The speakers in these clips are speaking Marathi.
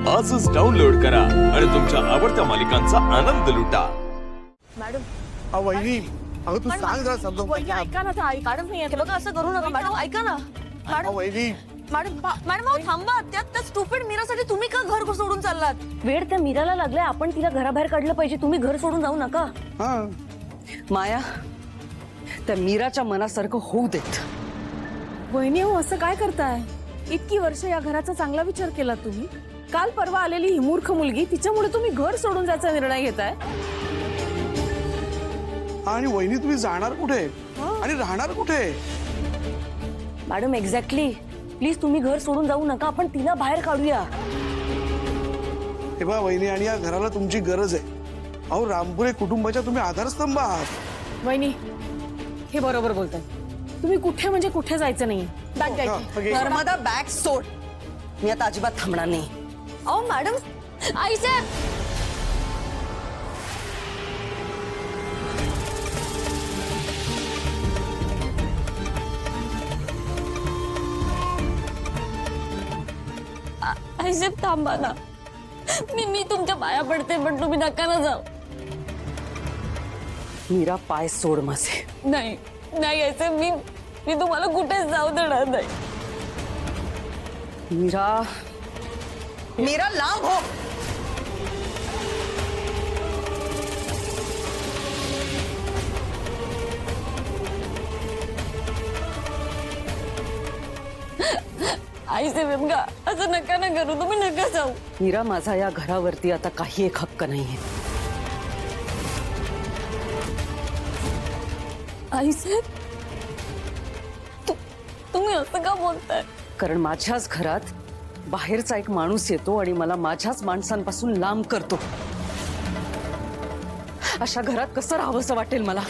आजच डाउनलोड करा आणि तुमच्या आवडत्या मालिकांचा आनंद लुटा। मॅडम वहिनी अगं तू सांग जरा समजावून वहिनी ऐका ना, तर मॅडम नाही येते बघा, असं करू नका मॅडम, ऐका ना मॅडम वहिनी मॅडम मॅडम अहो थांबा, त्या स्टुपिड मीरासाठी तुम्ही का घर सोडून चाललात? वेळ त्या मीराला लागलाय, आपण तिला घराबाहेर काढलं पाहिजे, तुम्ही घर सोडून जाऊ नका। माया त्या मीराच्या मनासारखं होऊ देत। वहिनी हो असं काय करताय? इतकी वर्ष या घराचा चांगला विचार केला तुम्ही, काल परवा आलेली ही मूर्ख मुलगी, तिच्यामुळे तुम्ही घर सोडून जायचा निर्णय घेताय? आणि वहिनी तुम्ही जाणार कुठे आणि राहणार कुठे? मॅडम एक्झॅक्टली, प्लीज तुम्ही घर सोडून जाऊ नका, आपण तिला बाहेर काढूया। हे बघा वहिनी, आणि या घराला तुमची गरज आहे। अहो रामपुरे कुटुंबाच्या तुम्ही आधारस्तंभ आहात। वहिनी हे बरोबर बोलताय, तुम्ही कुठे म्हणजे कुठे जायचं नाही। बॅग द्यायची। नर्मदा बॅग सोड, मी आता अजिबात थांबणार नाही। अहो मॅडम आई साहेब, आई साहेब थांबा ना, मी तुमच्या पाया पडते, पण तुम्ही नका ना जाऊ। मीरा पाय सोड माझे। नाही नाही ऐसे मी तुम्हाला कुठेच जाऊ देणार नाही। मीरा मीरा लांब हो। आई साहेब बघा, असं नका ना करू, तुम्ही नका जाऊ। मीरा माझा या घरावरती आता काही एक हक्क नाहीये। आई साहेब तुम्ही असं का बोलताय? कारण माझ्याच घरात बाहेरचा एक माणूस येतो आणि मला माझ्याच माणसांपासून लांब करतो। अशा घरात कसं राहावंसं वाटेल मला?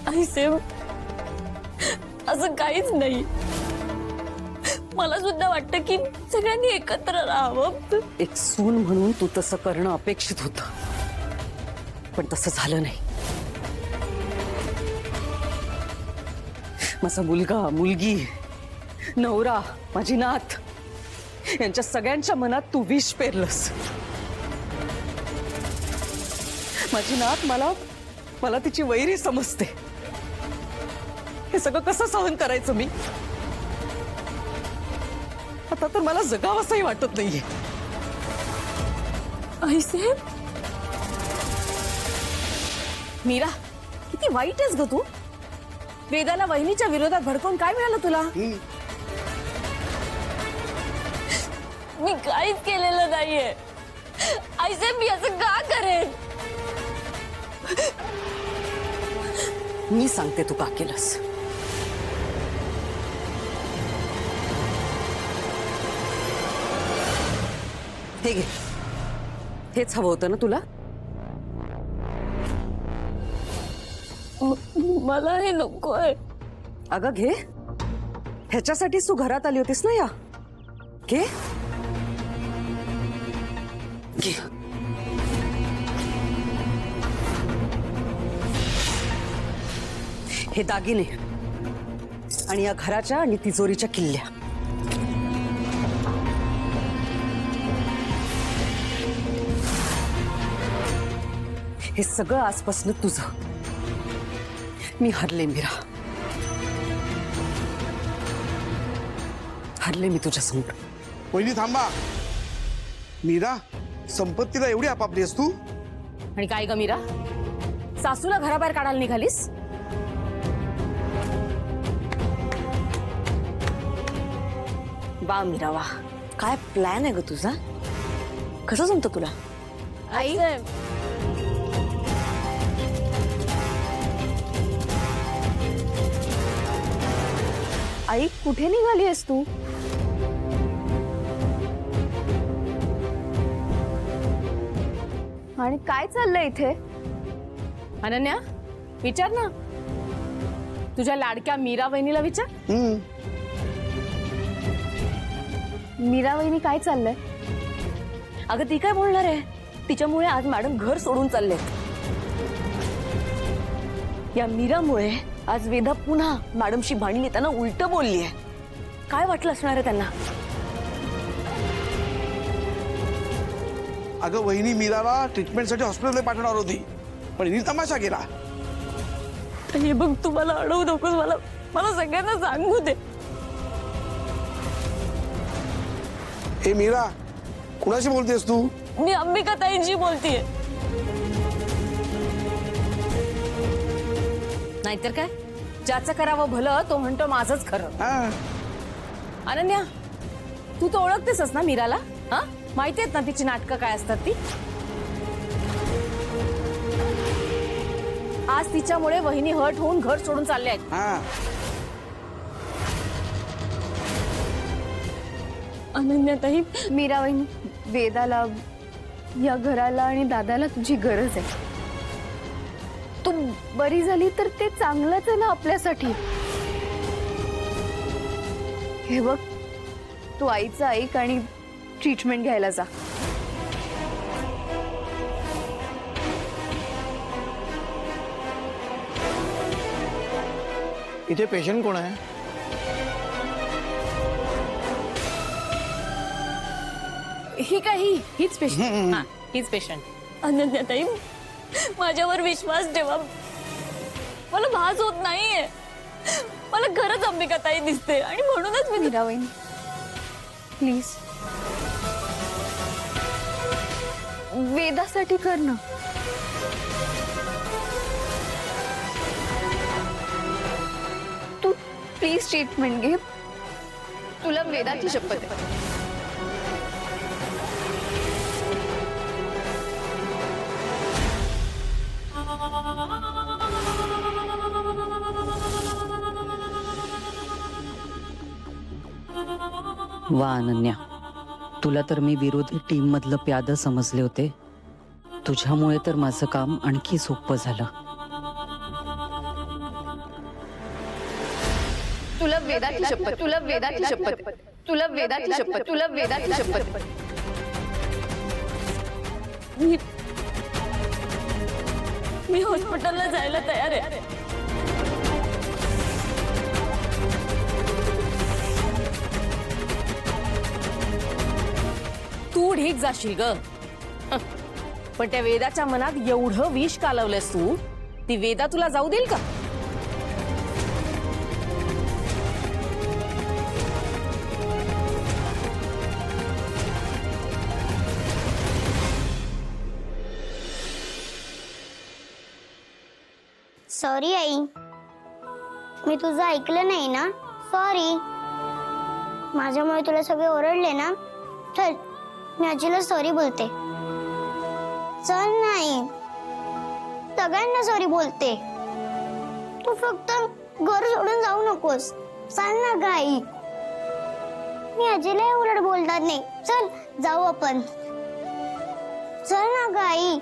आई साहेब असं काहीच नाही, मला सुद्धा वाटतं की सगळ्यांनी एकत्र राहावं। एक सून म्हणून तू तसं करणं अपेक्षित होतं, पण तसं झालं नाही। माझा मुलगा, मुलगी, नवरा, माझी नात यांच्या सगळ्यांच्या मनात तू विष पेरलंस। माझी नात मला तिची वैरी समजते। हे सगळं कसं सहन करायचं मी? आता तर मला जगावंसंही वाटत नाहीये। आई साहेब, मीरा किती वाईट आहेस ग तू। वेदाला वहिनीच्या विरोधात भडकवून काय मिळालं तुला? मी काहीच केलेलं नाहीये आई साहेब, मी असं का करेन? मी सांगते तू का केलंस। हे घे, हेच हवं होतं ना तुला? मला हे नकोय। अगं घे, ह्याच्यासाठीच तू घरात आली होतीस ना या? घे घे। हे दागिने आणि या घराच्या आणि तिजोरीच्या किल्ल्या, हे सगळं आजपासून तुझं। मी हरले मीरा, हरले मी तुझ्या समोर। वहिनी थांबा। मीरा, संपत्तीला एवढी आपापली आहेस तू? आणि काय ग मीरा, सासूला घराबाहेर काढायला निघालीस? वा मीरा वा, काय प्लॅन आहे ग तुझा? कसं जमतं तुला? आई आई कुठे निघाली आहेस तू? आणि काय चाललंय इथे? अनन्या विचार ना, तुझ्या लाडक्या मीरा वहिनीला विचार। मीरा वहिनी काय चाललंय? अगं ती काय बोलणार आहे, तिच्यामुळे आज मॅडम घर सोडून चालले। या मीरामुळे आज वेदा पुन्हा मॅडमशी भांडली, त्यांना उलट बोलली आहे। काय वाटलं असणार आहे त्यांना? अगं वहिनी मीराला ट्रीटमेंटसाठी हॉस्पिटलमध्ये पाठवणार होती, पण हिने तमाशा केला. हे बघ, तू मला अडवू नकोस, मला सगळ्यांना सांगू दे. ए मीरा, कुणाशी बोलतेस तू? मी अंबिका ताईंशी बोलतीये. नाहीतर काय, ज्याचं करावं भलं तो म्हणतो माझंच खरं. हा, अनन्या, तू तर ओळखतेसच ना मीराला? हा, माहितीयेत ना तिची नाटकं काय असतात ती? आज तिच्यामुळे वहिनी हट होऊन घर सोडून चालले आहेत. हा. अनन्याताई, मीरा वहिनी, वेदाला, या घराला आणि दादाला तुझी गरज आहे. तू बरी झाली तर ते चांगलंच आहे ना आपल्यासाठी. हे बघ, तू आईचं ऐक आणि ट्रीटमेंट घ्यायला जा. इथे पेशंट कोण आहे? ही काय, हीच पेशंट. हा, हीच पेशंट. अनन्याताई, माझ्यावर विश्वास ठेवा. मला भास होत नाहीये. मला खरंच अंबिका ताई दिसते आणि म्हणूनच मी मीरा वहिनी, प्लीज वेदासाठी कर ना. तू प्लीज ट्रीटमेंट घे. तुला वेदाची शपथ आहे. वा अनन्या, तुला तर मी विरोधी टीम मधलं प्याद समजले होते. तुझ्यामुळे तर माझं काम आणखी सोपं झालं. तुला वेदाची शपथ, तुला वेदाची शपथ, तुला वेदाची शपथ, तुला वेदाची शपथ. मी हॉस्पिटलला जायला तयार आहे. तू ढीक जाशील ग, पण त्या वेदाच्या मनात एवढं विष कालवलंस तू, ती वेदा तुला जाऊ देईल का? सॉरी आई, मी तुझं ऐकलं नाही ना. सॉरी. माझ्यामुळे तुला सगळे ओरडले ना. चल, मी आजीला सॉरी बोलते. चल नाही, सगळ्यांना सॉरी बोलते. तू फक्त घर सोडून जाऊ नकोस. चल ना गाई. मी आजीला उलट बोलतात नाही. चल जाऊ आपण. चल ना गाई.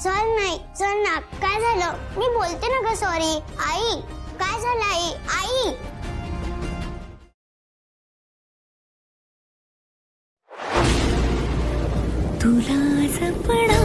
चल नाही, चल ना. काय झालं? मी बोलते ना ग सॉरी. आई, काय झालं आई? आई, तुला जपणार